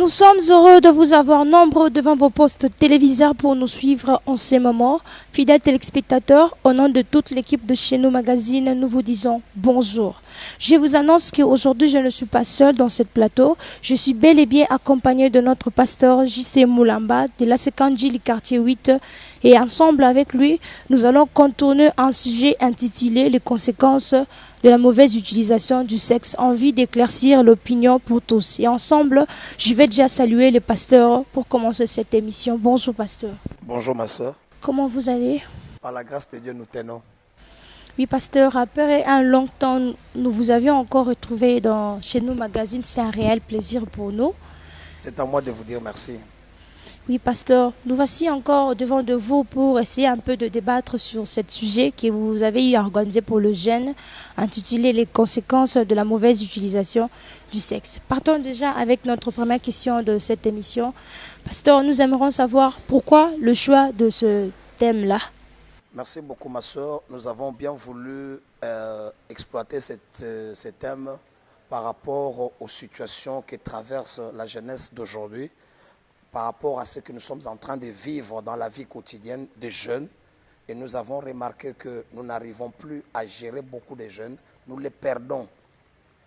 Nous sommes heureux de vous avoir nombreux devant vos postes téléviseurs pour nous suivre en ces moments. Fidèles téléspectateurs, au nom de toute l'équipe de Chez Nous Magazine, nous vous disons bonjour. Je vous annonce qu'aujourd'hui, je ne suis pas seule dans ce plateau. Je suis bel et bien accompagnée de notre pasteur J.C. Moulamba de la Sekandji, quartier 8. Et ensemble avec lui, nous allons contourner un sujet intitulé « Les conséquences de la mauvaise utilisation du sexe » en vue d'éclaircir l'opinion pour tous. Et ensemble, je vais déjà saluer le pasteur pour commencer cette émission. Bonjour pasteur. Bonjour ma soeur. Comment vous allez? Par la grâce de Dieu, nous tenons. Oui pasteur, après un long temps, nous vous avions encore retrouvé chez nous magazine. C'est un réel plaisir pour nous. C'est à moi de vous dire merci. Oui, pasteur, nous voici encore devant de vous pour essayer un peu de débattre sur ce sujet que vous avez organisé pour le jeune, intitulé « Les conséquences de la mauvaise utilisation du sexe ». Partons déjà avec notre première question de cette émission. Pasteur, nous aimerions savoir pourquoi le choix de ce thème-là. Merci beaucoup, ma soeur. Nous avons bien voulu exploiter ce thème par rapport aux situations que traverse la jeunesse d'aujourd'hui, par rapport à ce que nous sommes en train de vivre dans la vie quotidienne des jeunes. Et nous avons remarqué que nous n'arrivons plus à gérer beaucoup de jeunes. Nous les perdons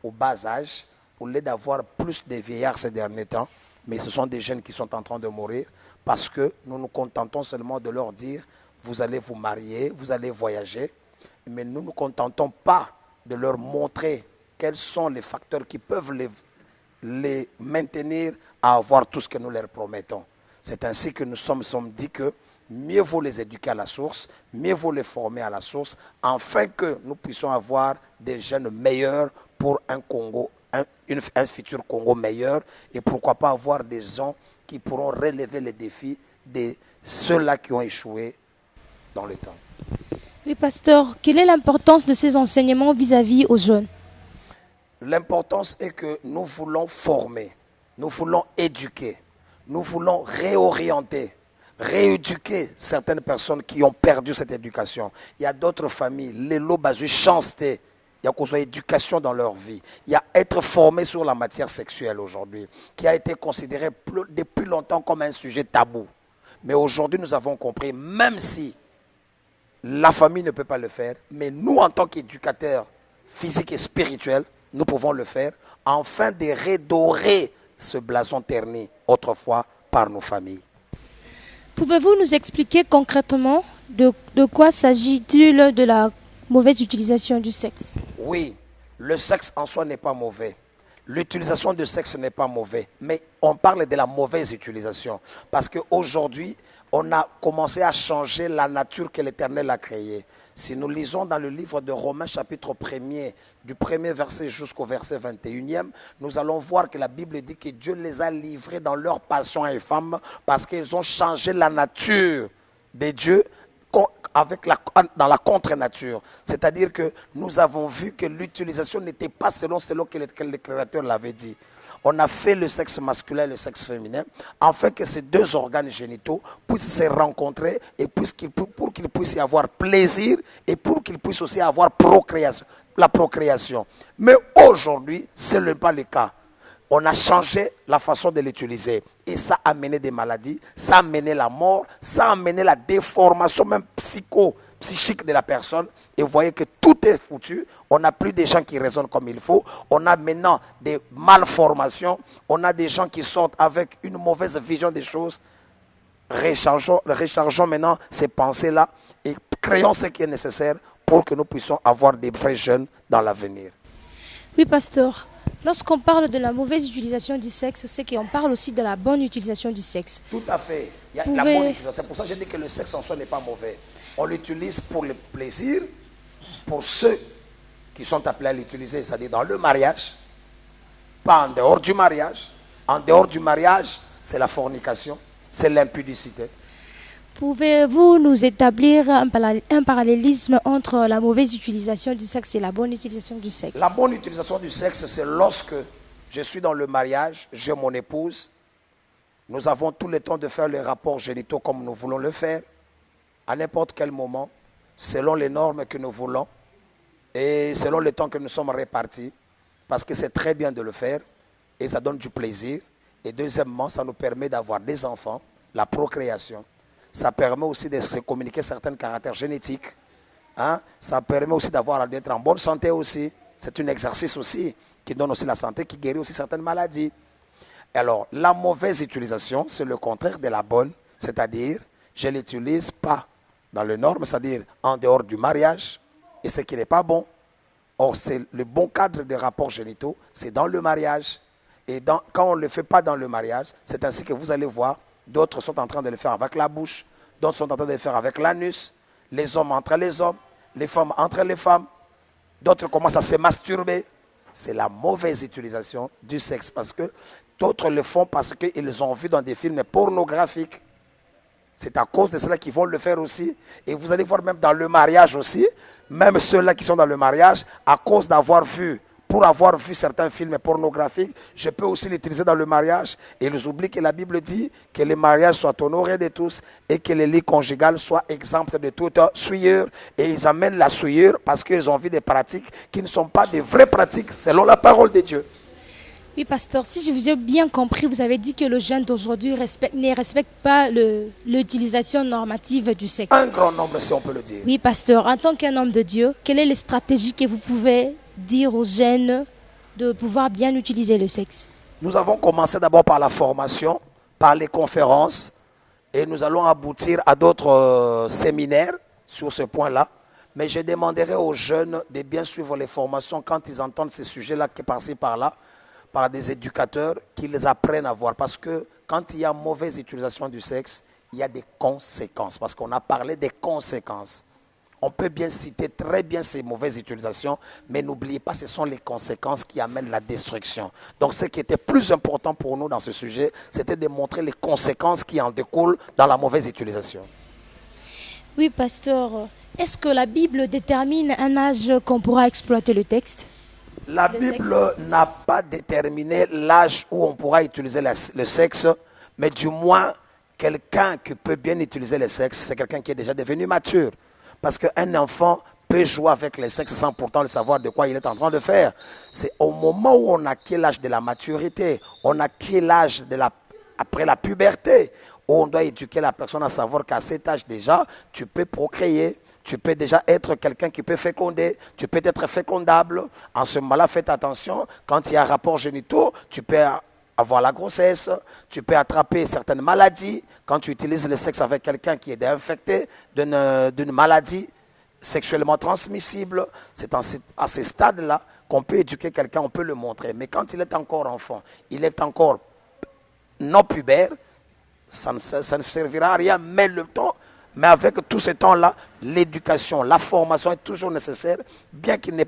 au bas âge, au lieu d'avoir plus de vieillards ces derniers temps. Mais ce sont des jeunes qui sont en train de mourir parce que nous nous contentons seulement de leur dire « vous allez vous marier, vous allez voyager ». Mais nous ne nous contentons pas de leur montrer quels sont les facteurs qui peuvent les maintenir à avoir tout ce que nous leur promettons. C'est ainsi que nous sommes dit que mieux vaut les éduquer à la source, mieux vaut les former à la source, afin que nous puissions avoir des jeunes meilleurs pour un Congo, un futur Congo meilleur, et pourquoi pas avoir des gens qui pourront relever les défis de ceux-là qui ont échoué dans le temps. Oui, pasteur, quelle est l'importance de ces enseignements vis-à-vis aux jeunes? L'importance est que nous voulons former, nous voulons éduquer, nous voulons réorienter, rééduquer certaines personnes qui ont perdu cette éducation. Il y a d'autres familles, les lots basus chanceux, il y a qu'on soit éducation dans leur vie. Il y a être formé sur la matière sexuelle aujourd'hui, qui a été considéré depuis longtemps comme un sujet tabou. Mais aujourd'hui, nous avons compris, même si la famille ne peut pas le faire, mais nous, en tant qu'éducateurs physiques et spirituels, nous pouvons le faire afin de redorer ce blason terni autrefois par nos familles. Pouvez-vous nous expliquer concrètement de quoi s'agit-il de la mauvaise utilisation du sexe? Oui, le sexe en soi n'est pas mauvais. L'utilisation du sexe n'est pas mauvais, mais on parle de la mauvaise utilisation. Parce qu'aujourd'hui, on a commencé à changer la nature que l'Éternel a créée. Si nous lisons dans le livre de Romains chapitre 1er, du premier verset jusqu'au verset 21e, nous allons voir que la Bible dit que Dieu les a livrés dans leur passion infâme parce qu'ils ont changé la nature de Dieu dans la contre-nature. C'est-à-dire que nous avons vu que l'utilisation n'était pas selon que le Créateur l'avait dit. On a fait le sexe masculin et le sexe féminin afin que ces deux organes génitaux puissent se rencontrer et pour qu'ils puissent y avoir plaisir et pour qu'ils puissent aussi avoir la procréation. Mais aujourd'hui, ce n'est pas le cas. On a changé la façon de l'utiliser et ça a amené des maladies, ça a amené la mort, ça a amené la déformation même psychique de la personne. Et vous voyez que tout est foutu. On n'a plus des gens qui raisonnent comme il faut. On a maintenant des malformations. On a des gens qui sortent avec une mauvaise vision des choses. Rechargeons maintenant ces pensées-là et créons ce qui est nécessaire pour que nous puissions avoir des vrais jeunes dans l'avenir. Oui, pasteur. Lorsqu'on parle de la mauvaise utilisation du sexe, c'est qu'on parle aussi de la bonne utilisation du sexe. Tout à fait. Il y a la bonne utilisation. C'est pour ça que je dis que le sexe en soi n'est pas mauvais. On l'utilise pour le plaisir, pour ceux qui sont appelés à l'utiliser, c'est-à-dire dans le mariage, pas en dehors du mariage. En dehors du mariage, c'est la fornication, c'est l'impudicité. Pouvez-vous nous établir un parallélisme entre la mauvaise utilisation du sexe et la bonne utilisation du sexe? La bonne utilisation du sexe, c'est lorsque je suis dans le mariage, j'ai mon épouse, nous avons tout le temps de faire les rapports génitaux comme nous voulons le faire, à n'importe quel moment, selon les normes que nous voulons et selon le temps que nous sommes répartis, parce que c'est très bien de le faire et ça donne du plaisir Et deuxièmement, ça nous permet d'avoir des enfants, la procréation. Ça permet aussi de se communiquer certains caractères génétiques. Hein? Ça permet aussi d'être en bonne santé aussi. C'est un exercice aussi qui donne aussi la santé, qui guérit aussi certaines maladies. Alors, la mauvaise utilisation, c'est le contraire de la bonne. C'est-à-dire, je ne l'utilise pas dans le norme, c'est-à-dire en dehors du mariage, et ce qui n'est pas bon. Or, c'est le bon cadre des rapports génitaux, c'est dans le mariage. Et quand on ne le fait pas dans le mariage, c'est ainsi que vous allez voir, d'autres sont en train de le faire avec la bouche, d'autres sont en train de le faire avec l'anus, les hommes entre les hommes, les femmes entre les femmes, d'autres commencent à se masturber. C'est la mauvaise utilisation du sexe, parce que d'autres le font parce qu'ils ont vu dans des films pornographiques. C'est à cause de cela qu'ils vont le faire aussi. Et vous allez voir même dans le mariage aussi, même ceux-là qui sont dans le mariage, à cause d'avoir vu, pour avoir vu certains films pornographiques, je peux aussi l'utiliser dans le mariage. Et ils oublient que la Bible dit que les mariages soient honorés de tous et que les lits conjugales soient exempts de toute souillure. Et ils amènent la souillure parce qu'ils ont vu des pratiques qui ne sont pas des vraies pratiques selon la parole de Dieu. Oui, pasteur, si je vous ai bien compris, vous avez dit que le jeune d'aujourd'hui ne respecte pas l'utilisation normative du sexe. Un grand nombre, si on peut le dire. Oui, pasteur, en tant qu'un homme de Dieu, quelle est la stratégie que vous pouvez dire aux jeunes de pouvoir bien utiliser le sexe? Nous avons commencé d'abord par la formation, par les conférences, et nous allons aboutir à d'autres séminaires sur ce point-là. Mais je demanderai aux jeunes de bien suivre les formations quand ils entendent ces sujets-là qui par-ci par-là, par des éducateurs qui les apprennent à voir. Parce que quand il y a mauvaise utilisation du sexe, il y a des conséquences. Parce qu'on a parlé des conséquences. On peut bien citer très bien ces mauvaises utilisations, mais n'oubliez pas, ce sont les conséquences qui amènent la destruction. Donc ce qui était plus important pour nous dans ce sujet, c'était de montrer les conséquences qui en découlent dans la mauvaise utilisation. Oui, pasteur. Est-ce que la Bible détermine un âge qu'on pourra exploiter le texte? La Bible n'a pas déterminé l'âge où on pourra utiliser le sexe, mais du moins, quelqu'un qui peut bien utiliser le sexe, c'est quelqu'un qui est déjà devenu mature. Parce qu'un enfant peut jouer avec le sexe sans pourtant le savoir de quoi il est en train de faire. C'est au moment où on acquiert l'âge de la maturité, on acquiert l'âge après la puberté, où on doit éduquer la personne à savoir qu'à cet âge déjà, tu peux procréer. Tu peux déjà être quelqu'un qui peut féconder, tu peux être fécondable. En ce moment-là, faites attention, quand il y a un rapport génitaux, tu peux avoir la grossesse, tu peux attraper certaines maladies. Quand tu utilises le sexe avec quelqu'un qui est infecté d'une maladie sexuellement transmissible, c'est à ce stade-là qu'on peut éduquer quelqu'un, on peut le montrer. Mais quand il est encore enfant, il est encore non pubère, ça ne servira à rien, mais avec tout ce temps-là, l'éducation, la formation est toujours nécessaire, bien qu'il n'a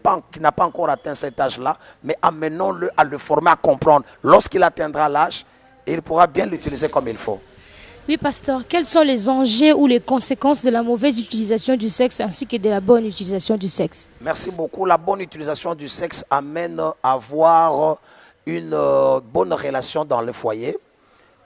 pas encore atteint cet âge-là, mais amenons-le à le former, à comprendre. Lorsqu'il atteindra l'âge, il pourra bien l'utiliser comme il faut. Oui, pasteur, quels sont les enjeux ou les conséquences de la mauvaise utilisation du sexe ainsi que de la bonne utilisation du sexe? Merci beaucoup. La bonne utilisation du sexe amène à avoir une bonne relation dans le foyer.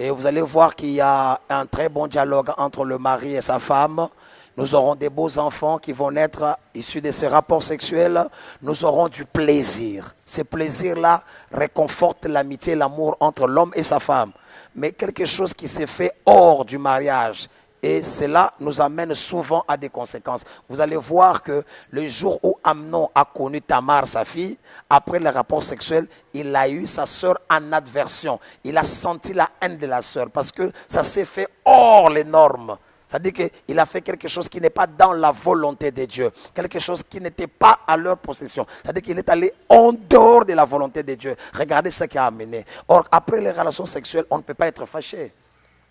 Et vous allez voir qu'il y a un très bon dialogue entre le mari et sa femme. Nous aurons des beaux enfants qui vont naître issus de ces rapports sexuels. Nous aurons du plaisir. Ce plaisir-là réconforte l'amitié et l'amour entre l'homme et sa femme. Mais quelque chose qui s'est fait hors du mariage. Et cela nous amène souvent à des conséquences. Vous allez voir que le jour où Amnon a connu Tamar, sa fille, après le rapport sexuel, il a eu sa sœur en adversion. Il a senti la haine de la sœur parce que ça s'est fait hors les normes. C'est-à-dire qu'il a fait quelque chose qui n'est pas dans la volonté de Dieu. Quelque chose qui n'était pas à leur possession. C'est-à-dire qu'il est allé en dehors de la volonté de Dieu. Regardez ce qui a amené. Or, après les relations sexuelles, on ne peut pas être fâché.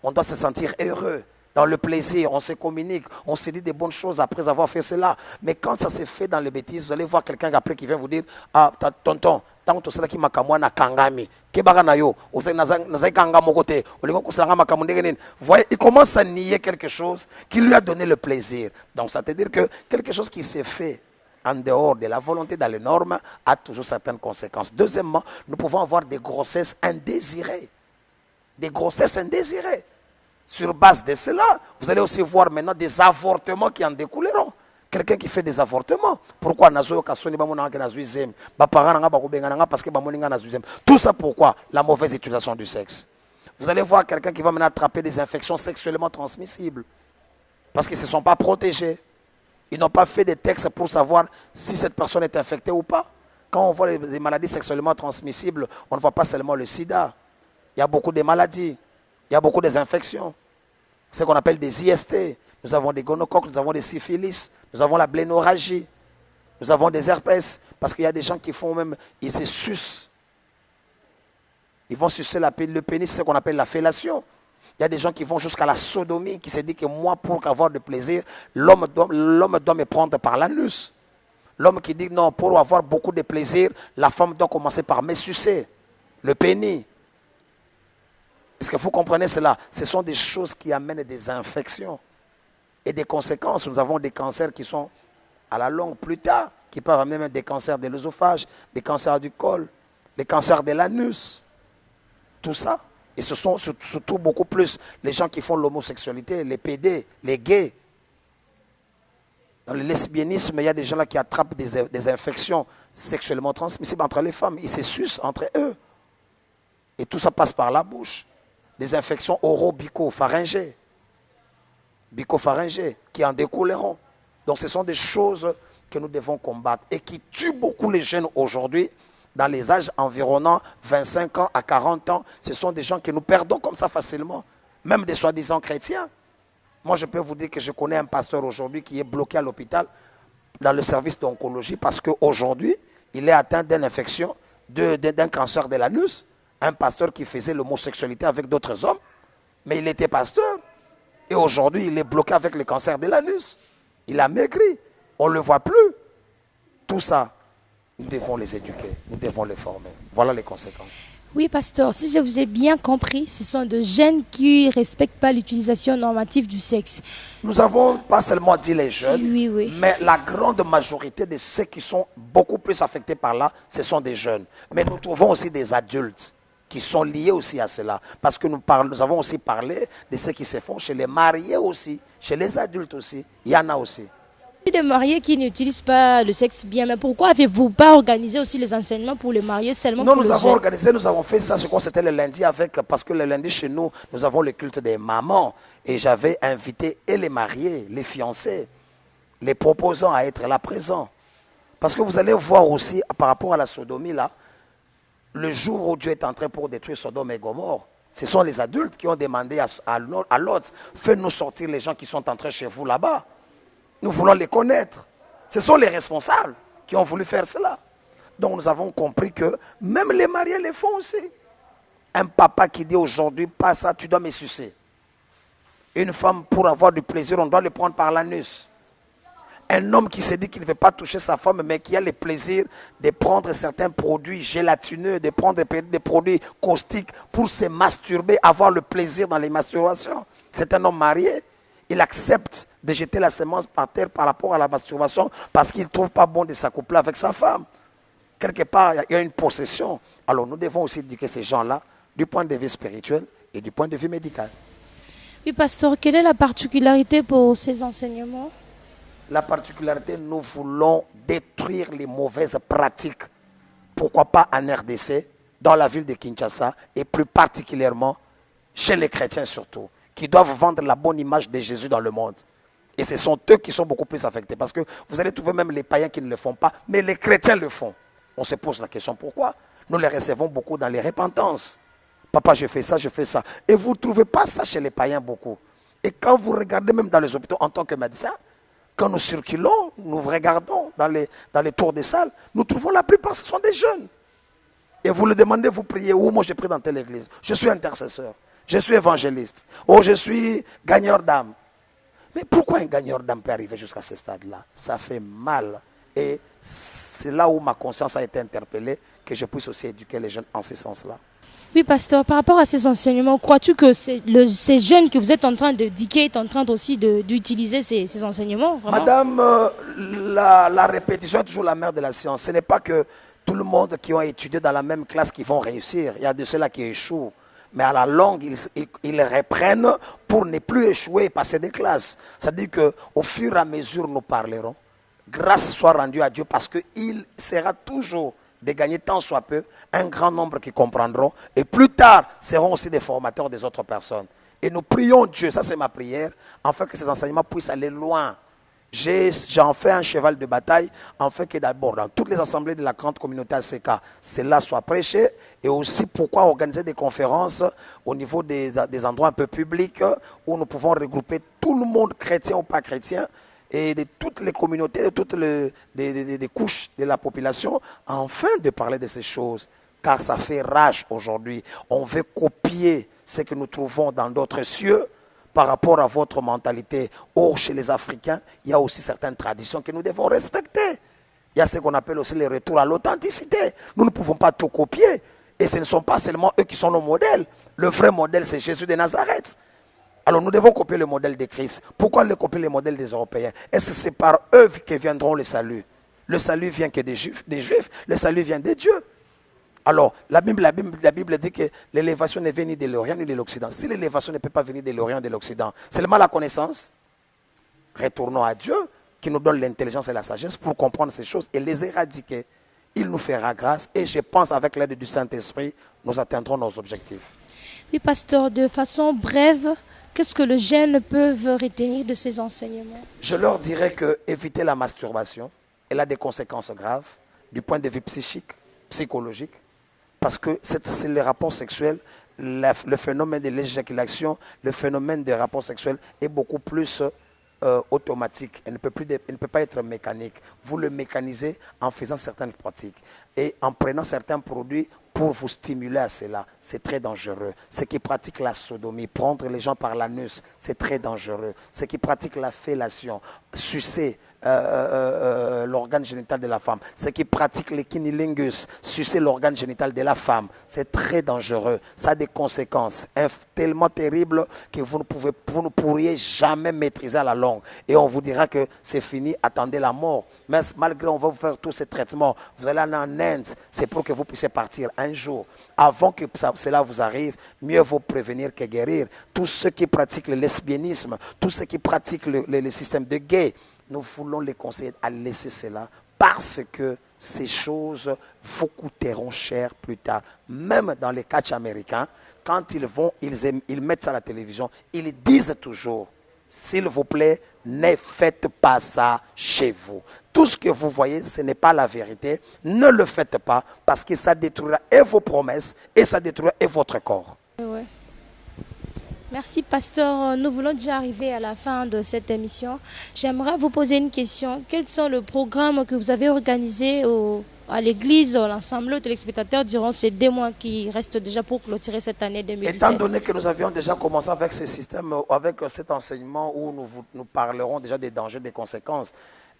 On doit se sentir heureux. Dans le plaisir, on se communique, on se dit des bonnes choses après avoir fait cela. Mais quand ça se fait dans les bêtises, vous allez voir quelqu'un après qui vient vous dire, ah, tonton, tant que cela qui m'a kamwana kangami, kebaganayo, nazai kangamo côté, voyez, il commence à nier quelque chose qui lui a donné le plaisir. Donc ça veut dire que quelque chose qui s'est fait en dehors de la volonté dans les normes a toujours certaines conséquences. Deuxièmement, nous pouvons avoir des grossesses indésirées. Des grossesses indésirées. Sur base de cela, vous allez aussi voir maintenant des avortements qui en découleront. Quelqu'un qui fait des avortements. Pourquoi? Tout ça pourquoi? La mauvaise utilisation du sexe. Vous allez voir quelqu'un qui va maintenant attraper des infections sexuellement transmissibles. Parce qu'ils ne se sont pas protégés. Ils n'ont pas fait des textes pour savoir si cette personne est infectée ou pas. Quand on voit les maladies sexuellement transmissibles, on ne voit pas seulement le sida. Il y a beaucoup de maladies. Il y a beaucoup d'infections. C'est ce qu'on appelle des IST. Nous avons des gonocoques, nous avons des syphilis, nous avons la blénorragie, nous avons des herpès. Parce qu'il y a des gens qui font même, ils se sucent. Ils vont sucer le pénis, c'est ce qu'on appelle la fellation. Il y a des gens qui vont jusqu'à la sodomie, qui se disent que moi, pour avoir de plaisir, l'homme doit me prendre par l'anus. L'homme qui dit non, pour avoir beaucoup de plaisir, la femme doit commencer par me sucer, le pénis. Est-ce que vous comprenez cela? Ce sont des choses qui amènent des infections et des conséquences. Nous avons des cancers qui sont à la longue plus tard, qui peuvent amener même des cancers de l'œsophage, des cancers du col, des cancers de l'anus. Tout ça. Et ce sont surtout beaucoup plus les gens qui font l'homosexualité, les PD, les gays. Dans le lesbianisme, il y a des gens là qui attrapent des infections sexuellement transmissibles entre les femmes. Ils se sucent entre eux. Et tout ça passe par la bouche. Des infections oro-bico-pharyngées. Bico-pharyngées, qui en découleront. Donc ce sont des choses que nous devons combattre et qui tuent beaucoup les jeunes aujourd'hui. Dans les âges environnants, 25 ans à 40 ans, ce sont des gens que nous perdons comme ça facilement. Même des soi-disant chrétiens. Moi, je peux vous dire que je connais un pasteur aujourd'hui qui est bloqué à l'hôpital dans le service d'oncologie parce qu'aujourd'hui, il est atteint d'une infection, d'un cancer de l'anus. Un pasteur qui faisait l'homosexualité avec d'autres hommes, mais il était pasteur. Et aujourd'hui, il est bloqué avec le cancer de l'anus. Il a maigri. On ne le voit plus. Tout ça, nous devons les éduquer, nous devons les former. Voilà les conséquences. Oui, pasteur, si je vous ai bien compris, ce sont de jeunes qui ne respectent pas l'utilisation normative du sexe. Nous n'avons pas seulement dit les jeunes, Oui. mais la grande majorité de ceux qui sont beaucoup plus affectés par là, ce sont des jeunes. Mais nous trouvons aussi des adultes qui sont liés aussi à cela. Parce que nous avons aussi parlé de ce qui se font chez les mariés aussi, chez les adultes aussi. Il y en a aussi. Des mariés qui n'utilisent pas le sexe bien, mais pourquoi avez-vous pas organisé aussi les enseignements pour les mariés seulement Non, pour nous les avons jeunes? organisé, nous avons fait ça, je crois que c'était le lundi parce que le lundi chez nous, nous avons le culte des mamans et j'avais invité et les mariés, les fiancés, les proposants à être là présents. Parce que vous allez voir aussi par rapport à la sodomie là, le jour où Dieu est entré pour détruire Sodome et Gomorrhe, ce sont les adultes qui ont demandé à l'autre, faites-nous sortir les gens qui sont entrés chez vous là-bas. Nous voulons les connaître. Ce sont les responsables qui ont voulu faire cela. Donc nous avons compris que même les mariés les font aussi. Un papa qui dit aujourd'hui, pas ça, tu dois me sucer. Une femme, pour avoir du plaisir, on doit le prendre par l'anus. Un homme qui se dit qu'il ne veut pas toucher sa femme, mais qui a le plaisir de prendre certains produits gélatineux, de prendre des produits caustiques pour se masturber, avoir le plaisir dans les masturbations. C'est un homme marié. Il accepte de jeter la semence par terre par rapport à la masturbation parce qu'il ne trouve pas bon de s'accoupler avec sa femme. Quelque part, il y a une possession. Alors nous devons aussi éduquer ces gens-là du point de vue spirituel et du point de vue médical. Oui, pasteur, quelle est la particularité pour ces enseignements? La particularité, nous voulons détruire les mauvaises pratiques. Pourquoi pas en RDC, dans la ville de Kinshasa et plus particulièrement chez les chrétiens surtout, qui doivent vendre la bonne image de Jésus dans le monde. Et ce sont eux qui sont beaucoup plus affectés. Parce que vous allez trouver même les païens qui ne le font pas, mais les chrétiens le font. On se pose la question pourquoi? Nous les recevons beaucoup dans les repentances. Papa, je fais ça, je fais ça. Et vous ne trouvez pas ça chez les païens beaucoup. Et quand vous regardez même dans les hôpitaux en tant que médecin, quand nous circulons, nous regardons dans les tours des salles, nous trouvons la plupart, ce sont des jeunes. Et vous le demandez, vous priez où? Moi, je prie dans telle église. Je suis intercesseur. Je suis évangéliste. Oh, je suis gagneur d'âme. Mais pourquoi un gagneur d'âme peut arriver jusqu'à ce stade-là? Ça fait mal. Et c'est là où ma conscience a été interpellée, que je puisse aussi éduquer les jeunes en ce sens-là. Oui, pasteur, par rapport à ces enseignements, crois-tu que ces jeunes que vous êtes en train d'éduquer sont en train aussi d'utiliser ces enseignements vraiment? Madame, la répétition est toujours la mère de la science. Ce n'est pas que tout le monde qui ont étudié dans la même classe qui vont réussir. Il y a de ceux-là qui échouent. Mais à la longue, ils reprennent pour ne plus échouer et passer des classes. C'est-à-dire qu'au fur et à mesure, nous parlerons. Grâce soit rendue à Dieu parce qu'il sera toujours de gagner tant soit peu un grand nombre qui comprendront et plus tard seront aussi des formateurs des autres personnes. Et nous prions Dieu, ça c'est ma prière, afin que ces enseignements puissent aller loin. J'en fais un cheval de bataille, afin que d'abord dans toutes les assemblées de la grande communauté ACK, cela soit prêché, et aussi pourquoi organiser des conférences au niveau des endroits un peu publics où nous pouvons regrouper tout le monde, chrétien ou pas chrétien, et de toutes les communautés, de toutes les couches de la population, afin de parler de ces choses. Car ça fait rage aujourd'hui. On veut copier ce que nous trouvons dans d'autres cieux par rapport à votre mentalité. Or, chez les Africains, il y a aussi certaines traditions que nous devons respecter. Il y a ce qu'on appelle aussi le retour à l'authenticité. Nous ne pouvons pas tout copier. Et ce ne sont pas seulement eux qui sont nos modèles. Le vrai modèle, c'est Jésus de Nazareth. Alors nous devons copier le modèle de Christ. Pourquoi le copier le modèle des Européens? Est-ce que c'est par eux que viendront le salut? Le salut vient que des Juifs, le salut vient de Dieu. Alors, la Bible dit que l'élévation ne vient ni de l'Orient ni de l'Occident. Si l'élévation ne peut pas venir de l'Orient et de l'Occident, seulement la connaissance, retournons à Dieu qui nous donne l'intelligence et la sagesse pour comprendre ces choses et les éradiquer. Il nous fera grâce et je pense avec l'aide du Saint-Esprit, nous atteindrons nos objectifs. Oui, pasteur, de façon brève, qu'est-ce que les jeunes peuvent retenir de ces enseignements? Je leur dirais que éviter la masturbation, elle a des conséquences graves du point de vue psychique, psychologique, parce que c'est les rapports sexuels, le phénomène de l'éjaculation, le phénomène des rapports sexuels est beaucoup plus automatique. Elle ne peut pas être mécanique. Vous le mécanisez en faisant certaines pratiques et en prenant certains produits pour vous stimuler à cela. C'est très dangereux. Ceux qui pratiquent la sodomie, prendre les gens par l'anus, c'est très dangereux. Ceux qui pratiquent la fellation, sucer l'organe génital de la femme, ceux qui pratiquent le cunnilingus, sucer l'organe génital de la femme, c'est très dangereux. Ça a des conséquences tellement terribles que vous ne pourriez jamais maîtriser à la longue. Et on vous dira que c'est fini, attendez la mort. Mais malgré on va vous faire tous ces traitements, vous allez aller en Inde, c'est pour que vous puissiez partir un jour. Avant que cela vous arrive, mieux vaut prévenir que guérir. Tous ceux qui pratiquent le lesbianisme, tous ceux qui pratiquent le système de gay, nous voulons les conseiller à laisser cela parce que ces choses vous coûteront cher plus tard. Même dans les catchs américains, quand ils mettent ça à la télévision, ils disent toujours, s'il vous plaît, ne faites pas ça chez vous. Tout ce que vous voyez, ce n'est pas la vérité. Ne le faites pas parce que ça détruira et vos promesses et ça détruira et votre corps. Ouais. Merci, pasteur. Nous voulons déjà arriver à la fin de cette émission. J'aimerais vous poser une question. Quels sont les programmes que vous avez organisés à l'église, à l'ensemble des téléspectateurs durant ces 2 mois qui restent déjà pour clôturer cette année 2017? Étant donné que nous avions déjà commencé avec ce système, avec cet enseignement où nous parlerons déjà des dangers, des conséquences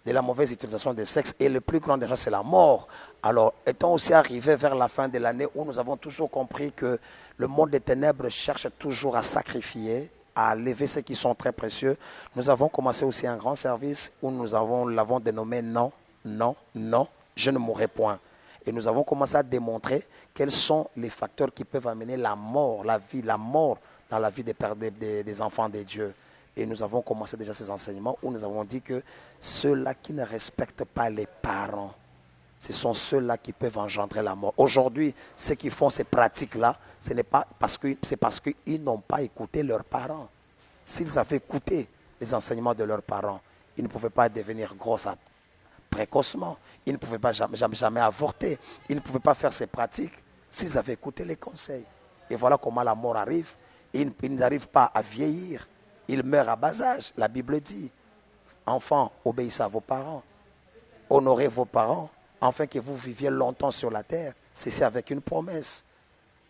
de la mauvaise utilisation des sexes, et le plus grand danger, c'est la mort. Alors, étant aussi arrivé vers la fin de l'année où nous avons toujours compris que le monde des ténèbres cherche toujours à sacrifier, à lever ceux qui sont très précieux, nous avons commencé aussi un grand service où nous l'avons dénommé Non, non, non, je ne mourrai point. Et nous avons commencé à démontrer quels sont les facteurs qui peuvent amener la mort, la mort dans la vie des enfants de Dieu. Et nous avons commencé déjà ces enseignements où nous avons dit que ceux-là qui ne respectent pas les parents, ce sont ceux-là qui peuvent engendrer la mort. Aujourd'hui, ceux qui font ces pratiques-là, ce n'est pas parce qu'ils n'ont pas écouté leurs parents. S'ils avaient écouté les enseignements de leurs parents, ils ne pouvaient pas devenir gros précocement. Ils ne pouvaient pas jamais avorter. Ils ne pouvaient pas faire ces pratiques s'ils avaient écouté les conseils. Et voilà comment la mort arrive. Ils n'arrivent pas à vieillir. Ils meurent à bas âge. La Bible dit, enfants, obéissez à vos parents. Honorez vos parents, afin que vous viviez longtemps sur la terre. C'est avec une promesse.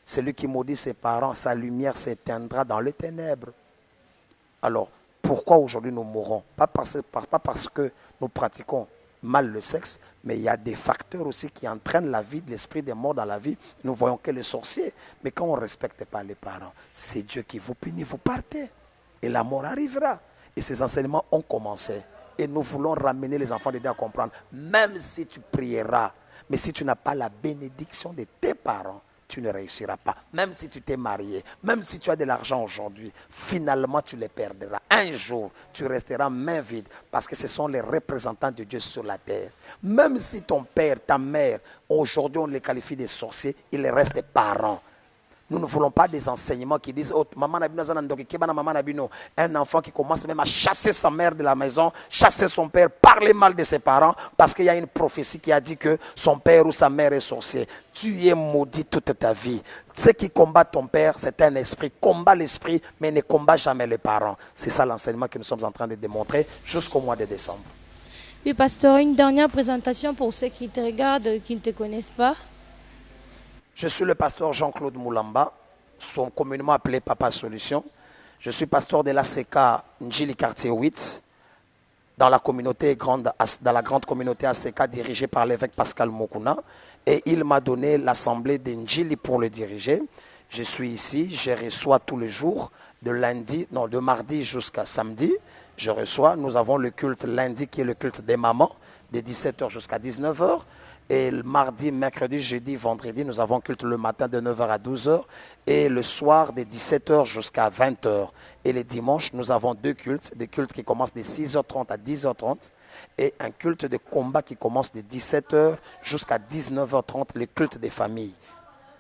Celui qui maudit ses parents, sa lumière s'éteindra dans les ténèbres. Alors, pourquoi aujourd'hui nous mourons? Pas parce que nous pratiquons mal le sexe, mais il y a des facteurs aussi qui entraînent la vie, l'esprit des morts dans la vie. Nous voyons que les sorciers, mais quand on ne respecte pas les parents, c'est Dieu qui vous punit, vous partez. Et la mort arrivera. Et ces enseignements ont commencé. Et nous voulons ramener les enfants de Dieu à comprendre, même si tu prieras, mais si tu n'as pas la bénédiction de tes parents, tu ne réussiras pas. Même si tu t'es marié, même si tu as de l'argent aujourd'hui, finalement tu les perdras. Un jour, tu resteras main vide parce que ce sont les représentants de Dieu sur la terre. Même si ton père, ta mère, aujourd'hui on les qualifie de sorciers, ils restent parents. Nous ne voulons pas des enseignements qui disent oh, un enfant qui commence même à chasser sa mère de la maison, chasser son père, parler mal de ses parents, parce qu'il y a une prophétie qui a dit que son père ou sa mère est sorcier. Tu es maudit toute ta vie. Ceux qui combattent ton père, c'est un esprit. Combat l'esprit, mais ne combat jamais les parents. C'est ça l'enseignement que nous sommes en train de démontrer jusqu'au mois de décembre. Oui, pasteur, une dernière présentation pour ceux qui te regardent, qui ne te connaissent pas. Je suis le pasteur Jean-Claude Moulamba, communément appelé Papa Solution. Je suis pasteur de l'ACK Njili quartier 8, dans la grande communauté ACK dirigée par l'évêque Pascal Mokuna. Et il m'a donné l'assemblée de Njili pour le diriger. Je suis ici, je reçois tous les jours, de mardi jusqu'à samedi. Je reçois, nous avons le culte lundi qui est le culte des mamans, de 17h jusqu'à 19h. Et le mardi, mercredi, jeudi, vendredi, nous avons culte le matin de 9h à 12h et le soir de 17h jusqu'à 20h. Et les dimanches, nous avons deux cultes, des cultes qui commencent de 6h30 à 10h30 et un culte de combat qui commence de 17h jusqu'à 19h30, le culte des familles,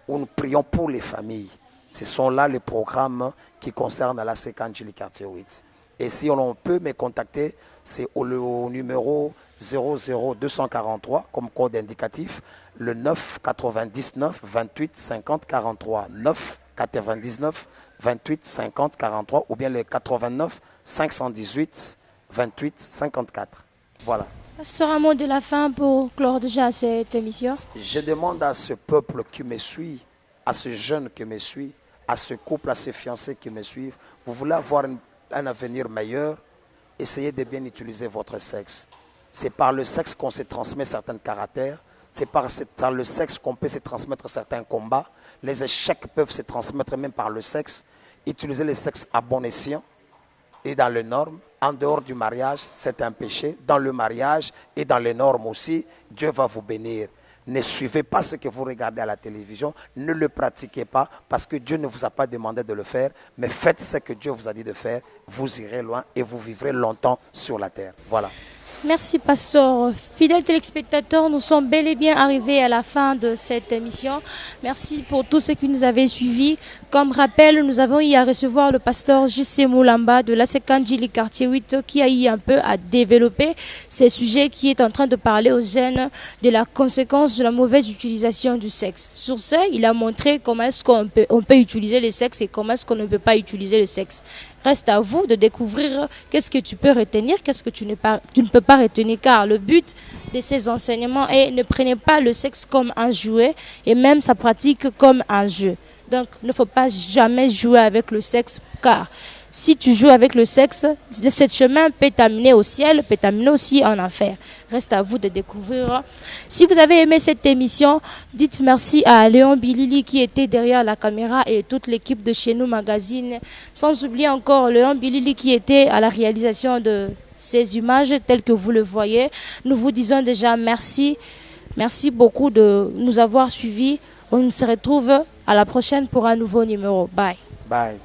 où nous prions pour les familles. Ce sont là les programmes qui concernent la séquence du quartier 8. Et si on peut me contacter, c'est au numéro 00243 comme code indicatif, le 9 99 28 50 43. 9 99 28 50 43 ou bien le 89 518 28 54. Voilà. Pasteur, un mot de la fin pour clore déjà cette émission. Je demande à ce peuple qui me suit, à ce jeune qui me suit, à ce couple, à ces fiancés qui me suivent, vous voulez avoir un avenir meilleur, essayez de bien utiliser votre sexe. C'est par le sexe qu'on se transmet certains caractères. C'est par le sexe qu'on peut se transmettre certains combats. Les échecs peuvent se transmettre même par le sexe. Utilisez le sexe à bon escient et dans les normes. En dehors du mariage, c'est un péché. Dans le mariage et dans les normes aussi, Dieu va vous bénir. Ne suivez pas ce que vous regardez à la télévision. Ne le pratiquez pas parce que Dieu ne vous a pas demandé de le faire. Mais faites ce que Dieu vous a dit de faire. Vous irez loin et vous vivrez longtemps sur la terre. Voilà. Merci, pasteur. Fidèles téléspectateurs, nous sommes bel et bien arrivés à la fin de cette émission. Merci pour tous ceux qui nous avaient suivis. Comme rappel, nous avons eu à recevoir le pasteur J.C. Moulamba de l'ACK Njili quartier 8 qui a eu un peu à développer ces sujets qui est en train de parler aux jeunes de la conséquence de la mauvaise utilisation du sexe. Sur ce, il a montré comment est-ce qu'on peut utiliser le sexe et comment est-ce qu'on ne peut pas utiliser le sexe. Reste à vous de découvrir qu'est-ce que tu peux retenir, qu'est-ce que tu ne peux pas retenir, car le but de ces enseignements est ne prenez pas le sexe comme un jouet et même sa pratique comme un jeu. Donc, il ne faut pas jamais jouer avec le sexe, car si tu joues avec le sexe, ce chemin peut t'amener au ciel, peut t'amener aussi en enfer. Reste à vous de découvrir. Si vous avez aimé cette émission, dites merci à Léon Bilili qui était derrière la caméra et toute l'équipe de Chez Nous Magazine. Sans oublier encore Léon Bilili qui était à la réalisation de ces images telles que vous le voyez. Nous vous disons déjà merci. Merci beaucoup de nous avoir suivis. On se retrouve à la prochaine pour un nouveau numéro. Bye. Bye.